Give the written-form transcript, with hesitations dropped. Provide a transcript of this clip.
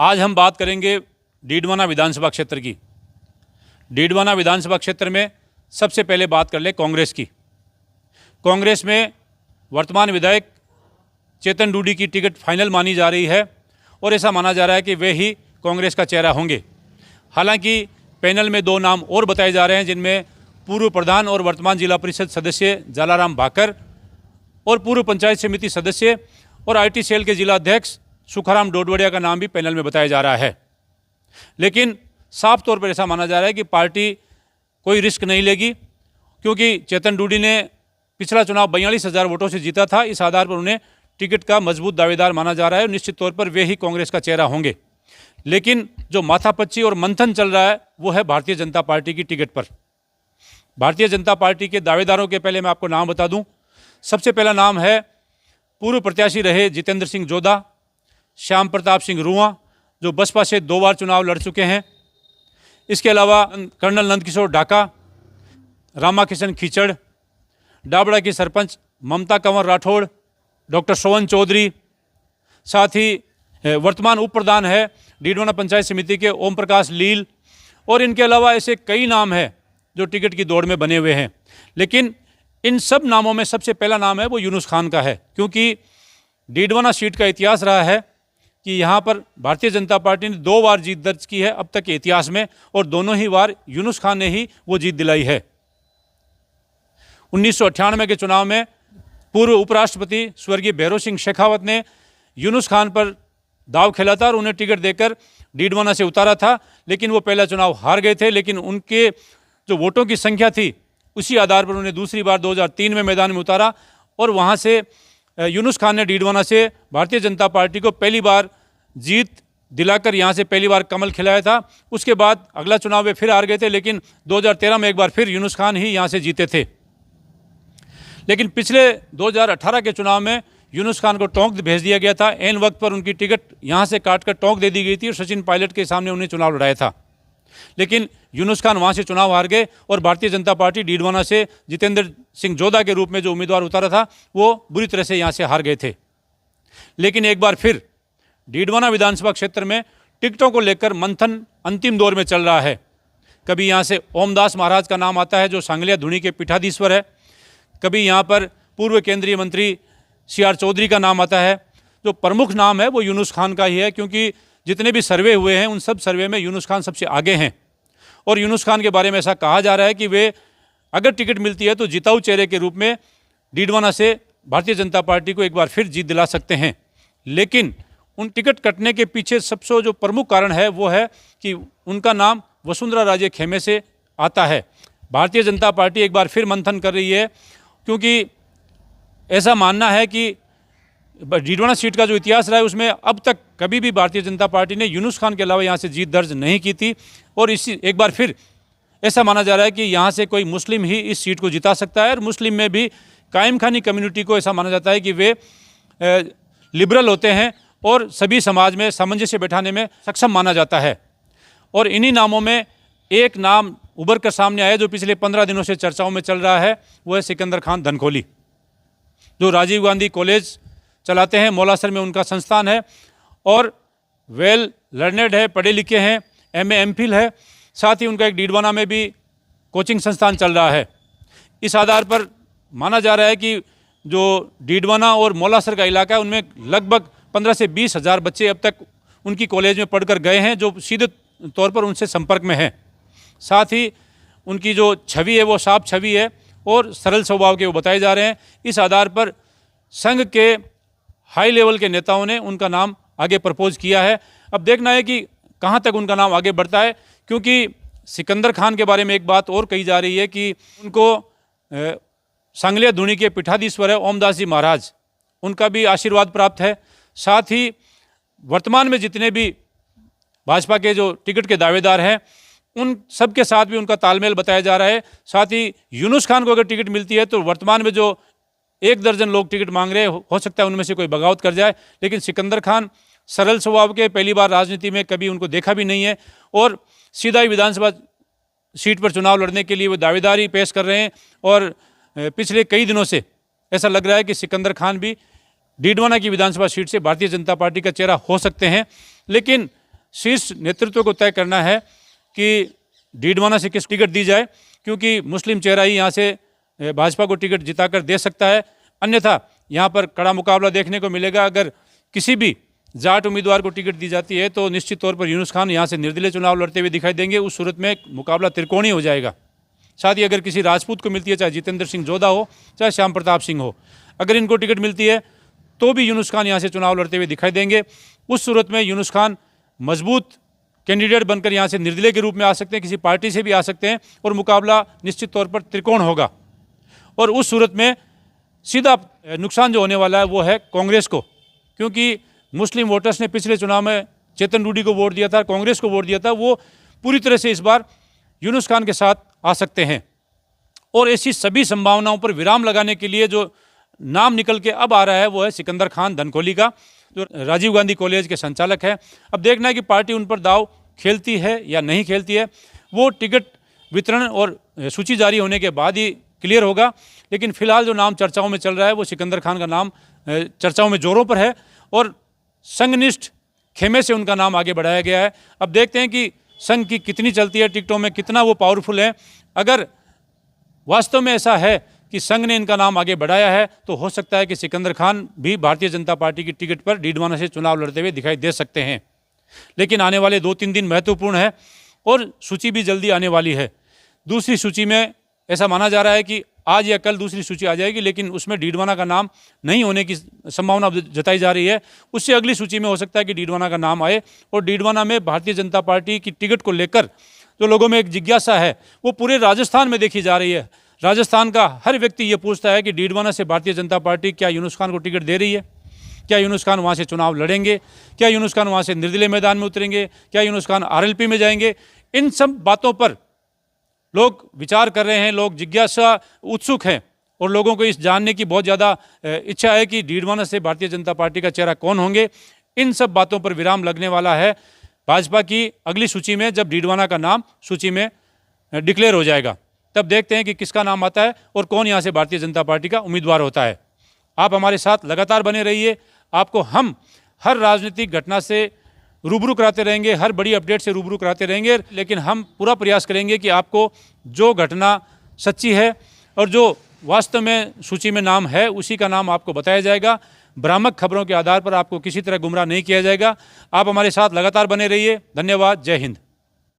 आज हम बात करेंगे डीडवाना विधानसभा क्षेत्र की। डीडवाना विधानसभा क्षेत्र में सबसे पहले बात कर ले कांग्रेस की। कांग्रेस में वर्तमान विधायक चेतन डूडी की टिकट फाइनल मानी जा रही है और ऐसा माना जा रहा है कि वे ही कांग्रेस का चेहरा होंगे। हालांकि पैनल में दो नाम और बताए जा रहे हैं, जिनमें पूर्व प्रधान और वर्तमान जिला परिषद सदस्य जालाराम भाकर और पूर्व पंचायत समिति सदस्य और आईटी सेल के जिला अध्यक्ष सुखाराम डोडवड़िया का नाम भी पैनल में बताया जा रहा है। लेकिन साफ तौर पर ऐसा माना जा रहा है कि पार्टी कोई रिस्क नहीं लेगी, क्योंकि चेतन डूडी ने पिछला चुनाव 42,000 वोटों से जीता था। इस आधार पर उन्हें टिकट का मजबूत दावेदार माना जा रहा है और निश्चित तौर पर वे ही कांग्रेस का चेहरा होंगे। लेकिन जो माथापच्ची और मंथन चल रहा है वो है भारतीय जनता पार्टी की टिकट पर। भारतीय जनता पार्टी के दावेदारों के पहले मैं आपको नाम बता दूं। सबसे पहला नाम है पूर्व प्रत्याशी रहे जितेंद्र सिंह जोधा, श्याम प्रताप सिंह रुआ, जो बसपा से 2 बार चुनाव लड़ चुके हैं। इसके अलावा कर्नल नंदकिशोर ढाका, रामाकिशन खीचड़, डाबड़ा की सरपंच ममता कंवर राठौड़, डॉक्टर सोवन चौधरी, साथ ही वर्तमान उप प्रधान है डीडवाना पंचायत समिति के ओम प्रकाश लील, और इनके अलावा ऐसे कई नाम हैं जो टिकट की दौड़ में बने हुए हैं। लेकिन इन सब नामों में सबसे पहला नाम है वो यूनुस खान का है, क्योंकि डीडवाना सीट का इतिहास रहा है कि यहाँ पर भारतीय जनता पार्टी ने 2 बार जीत दर्ज की है अब तक के इतिहास में, और दोनों ही बार यूनुस खान ने ही वो जीत दिलाई है। 1998 के चुनाव में पूर्व उपराष्ट्रपति स्वर्गीय भैरों सिंह शेखावत ने यूनुस खान पर दाव खेला था और उन्हें टिकट देकर डीडवाना से उतारा था। लेकिन वो पहला चुनाव हार गए थे, लेकिन उनके जो वोटों की संख्या थी उसी आधार पर उन्हें दूसरी बार 2003 में मैदान में उतारा और वहाँ से यूनुस खान ने डीडवाना से भारतीय जनता पार्टी को पहली बार जीत दिलाकर यहाँ से पहली बार कमल खिलाया था। उसके बाद अगला चुनाव वे फिर हार गए थे, लेकिन 2013 में एक बार फिर यूनुस खान ही यहाँ से जीते थे। लेकिन पिछले 2018 के चुनाव में यूनुस खान को टोंक भेज दिया गया था। ऐन वक्त पर उनकी टिकट यहाँ से काटकर टोंक दे दी गई थी और सचिन पायलट के सामने उन्हें चुनाव लड़ाया था। लेकिन यूनुस खान वहाँ से चुनाव हार गए और भारतीय जनता पार्टी डीडवाना से जितेंद्र सिंह जोधा के रूप में जो उम्मीदवार उतारा था वो बुरी तरह से यहाँ से हार गए थे। लेकिन एक बार फिर डीडवाना विधानसभा क्षेत्र में टिकटों को लेकर मंथन अंतिम दौर में चल रहा है। कभी यहाँ से ओमदास महाराज का नाम आता है जो सांगलिया धुनी के पीठाधीश्वर है, कभी यहाँ पर पूर्व केंद्रीय मंत्री CR चौधरी का नाम आता है। जो प्रमुख नाम है वो यूनुस खान का ही है, क्योंकि जितने भी सर्वे हुए हैं उन सब सर्वे में यूनुस खान सबसे आगे हैं। और यूनुस खान के बारे में ऐसा कहा जा रहा है कि वे अगर टिकट मिलती है तो जिताऊ चेहरे के रूप में डीडवाना से भारतीय जनता पार्टी को एक बार फिर जीत दिला सकते हैं। लेकिन उन टिकट कटने के पीछे सबसे जो प्रमुख कारण है वो है कि उनका नाम वसुंधरा राजे खेमे से आता है। भारतीय जनता पार्टी एक बार फिर मंथन कर रही है, क्योंकि ऐसा मानना है कि डीडवाना सीट का जो इतिहास रहा है उसमें अब तक कभी भी भारतीय जनता पार्टी ने यूनुस खान के अलावा यहाँ से जीत दर्ज नहीं की थी। और इसी एक बार फिर ऐसा माना जा रहा है कि यहाँ से कोई मुस्लिम ही इस सीट को जिता सकता है। और मुस्लिम में भी कायम खानी कम्युनिटी को ऐसा माना जाता है कि वे लिबरल होते हैं और सभी समाज में सामंजस्य बैठाने में सक्षम माना जाता है। और इन्हीं नामों में एक नाम उभर कर सामने आया जो पिछले 15 दिनों से चर्चाओं में चल रहा है, वो है सिकंदर खान धनखोली, जो राजीव गांधी कॉलेज चलाते हैं। मौलासर में उनका संस्थान है और वेल लर्नेड है, पढ़े लिखे हैं, MA MPhil है। साथ ही उनका एक डीडवाना में भी कोचिंग संस्थान चल रहा है। इस आधार पर माना जा रहा है कि जो डीडवाना और मौलासर का इलाका है उनमें लगभग 15 से 20 हज़ार बच्चे अब तक उनकी कॉलेज में पढ़कर गए हैं, जो सीधे तौर पर उनसे संपर्क में हैं। साथ ही उनकी जो छवि है वो साफ छवि है और सरल स्वभाव के वो बताए जा रहे हैं। इस आधार पर संघ के हाई लेवल के नेताओं ने उनका नाम आगे प्रपोज किया है। अब देखना है कि कहाँ तक उनका नाम आगे बढ़ता है, क्योंकि सिकंदर खान के बारे में एक बात और कही जा रही है कि उनको सांगलिया धुनी के पीठाधीश्वर है ओमदास जी महाराज, उनका भी आशीर्वाद प्राप्त है। साथ ही वर्तमान में जितने भी भाजपा के जो टिकट के दावेदार हैं उन सब के साथ भी उनका तालमेल बताया जा रहा है। साथ ही यूनुस खान को अगर टिकट मिलती है तो वर्तमान में जो 1 दर्जन लोग टिकट मांग रहे हो सकता है उनमें से कोई बगावत कर जाए। लेकिन सिकंदर खान सरल स्वभाव के, पहली बार राजनीति में कभी उनको देखा भी नहीं है और सीधा ही विधानसभा सीट पर चुनाव लड़ने के लिए वो दावेदारी पेश कर रहे हैं। और पिछले कई दिनों से ऐसा लग रहा है कि सिकंदर खान भी डीडवाना की विधानसभा सीट से भारतीय जनता पार्टी का चेहरा हो सकते हैं। लेकिन शीर्ष नेतृत्व को तय करना है कि डीडवाना से किस टिकट दी जाए, क्योंकि मुस्लिम चेहरा ही यहाँ से भाजपा को टिकट जिताकर दे सकता है। अन्यथा यहाँ पर कड़ा मुकाबला देखने को मिलेगा। अगर किसी भी जाट उम्मीदवार को टिकट दी जाती है तो निश्चित तौर पर यूनुस खान यहाँ से निर्दलीय चुनाव लड़ते हुए दिखाई देंगे। उस सूरत में मुकाबला त्रिकोणीय हो जाएगा। साथ ही अगर किसी राजपूत को मिलती है, चाहे जितेंद्र सिंह जोधा हो, चाहे श्याम प्रताप सिंह हो, अगर इनको टिकट मिलती है तो भी यूनुस खान यहाँ से चुनाव लड़ते हुए दिखाई देंगे। उस सूरत में यूनुस खान मजबूत कैंडिडेट बनकर यहाँ से निर्दलीय के रूप में आ सकते हैं, किसी पार्टी से भी आ सकते हैं और मुकाबला निश्चित तौर पर त्रिकोण होगा। और उस सूरत में सीधा नुकसान जो होने वाला है वो है कांग्रेस को, क्योंकि मुस्लिम वोटर्स ने पिछले चुनाव में चेतन रूडी को वोट दिया था, कांग्रेस को वोट दिया था। वो पूरी तरह से इस बार यूनुस खान के साथ आ सकते हैं। और ऐसी सभी संभावनाओं पर विराम लगाने के लिए जो नाम निकल के अब आ रहा है वो है सिकंदर खान धनखोली का, जो राजीव गांधी कॉलेज के संचालक है। अब देखना है कि पार्टी उन पर दाव खेलती है या नहीं खेलती है। वो टिकट वितरण और सूची जारी होने के बाद ही क्लियर होगा। लेकिन फिलहाल जो नाम चर्चाओं में चल रहा है वो सिकंदर खान का नाम चर्चाओं में जोरों पर है और संघनिष्ठ खेमे से उनका नाम आगे बढ़ाया गया है। अब देखते हैं कि संघ की कितनी चलती है टिकटों में, कितना वो पावरफुल है। अगर वास्तव में ऐसा है कि संघ ने इनका नाम आगे बढ़ाया है तो हो सकता है कि सिकंदर खान भी भारतीय जनता पार्टी की टिकट पर डीडवाना से चुनाव लड़ते हुए दिखाई दे सकते हैं। लेकिन आने वाले 2-3 दिन महत्वपूर्ण है और सूची भी जल्दी आने वाली है। दूसरी सूची में ऐसा माना जा रहा है कि आज या कल दूसरी सूची आ जाएगी, लेकिन उसमें डीडवाना का नाम नहीं होने की संभावना जताई जा रही है। उससे अगली सूची में हो सकता है कि डीडवाना का नाम आए और डीडवाना में भारतीय जनता पार्टी की टिकट को लेकर जो लोगों में एक जिज्ञासा है वो पूरे राजस्थान में देखी जा रही है। राजस्थान का हर व्यक्ति ये पूछता है कि डीडवाना से भारतीय जनता पार्टी क्या यूनुस खान को टिकट दे रही है, क्या यूनुस खान वहाँ से चुनाव लड़ेंगे, क्या यूनुस खान वहाँ से निर्दलीय मैदान में उतरेंगे, क्या यूनुस खान आरएलपी में जाएंगे। इन सब बातों पर लोग विचार कर रहे हैं, लोग जिज्ञासा उत्सुक हैं और लोगों को इस जानने की बहुत ज़्यादा इच्छा है कि डीडवाना से भारतीय जनता पार्टी का चेहरा कौन होंगे। इन सब बातों पर विराम लगने वाला है भाजपा की अगली सूची में, जब डीडवाना का नाम सूची में डिक्लेयर हो जाएगा। तब देखते हैं कि किसका नाम आता है और कौन यहाँ से भारतीय जनता पार्टी का उम्मीदवार होता है। आप हमारे साथ लगातार बने रहिए। आपको हम हर राजनीतिक घटना से रूबरू कराते रहेंगे, हर बड़ी अपडेट से रूबरू कराते रहेंगे। लेकिन हम पूरा प्रयास करेंगे कि आपको जो घटना सच्ची है और जो वास्तव में सूची में नाम है उसी का नाम आपको बताया जाएगा। भ्रामक खबरों के आधार पर आपको किसी तरह गुमराह नहीं किया जाएगा। आप हमारे साथ लगातार बने रहिए। धन्यवाद। जय हिंद।